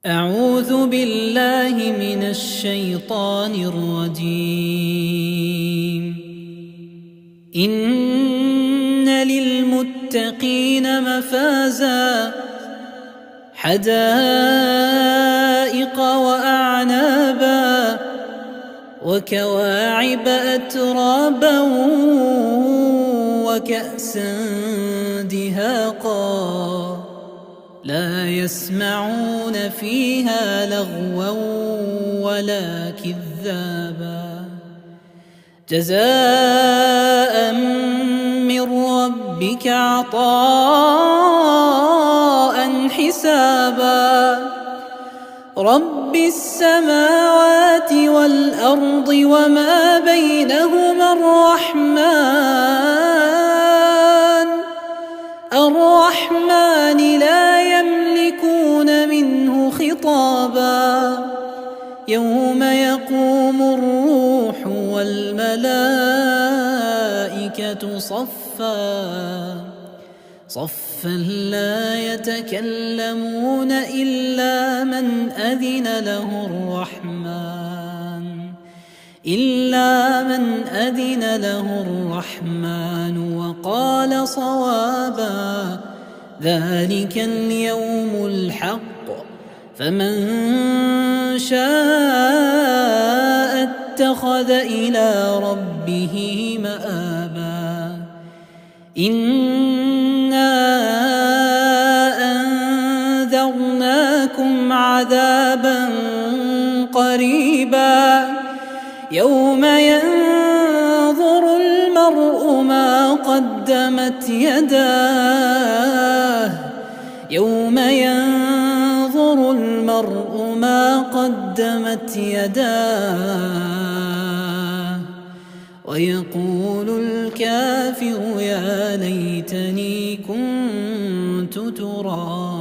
أعوذ بالله من الشيطان الرجيم. إن للمتقين مفازا حدائق وأعنابا وكواعب أترابا وكأسا دهاقا لا يسمعون فيها لغوا ولا كذابا جزاء من ربك عطاء حسابا رب السماوات والأرض وما بينهما الرحمن لا يملكون منه خطابا يوم يقوم الروح والملائكة صفا لا يتكلمون إلا من أذن له الرحمن وقال صوابا ذلك اليوم الحق فمن شاء اتخذ إلى ربه مآبا إنا أنذرناكم عذابا قريبا يوم ينظر المرء ما قدمت يداه ويقول الكافر يا ليتني كنت ترابا.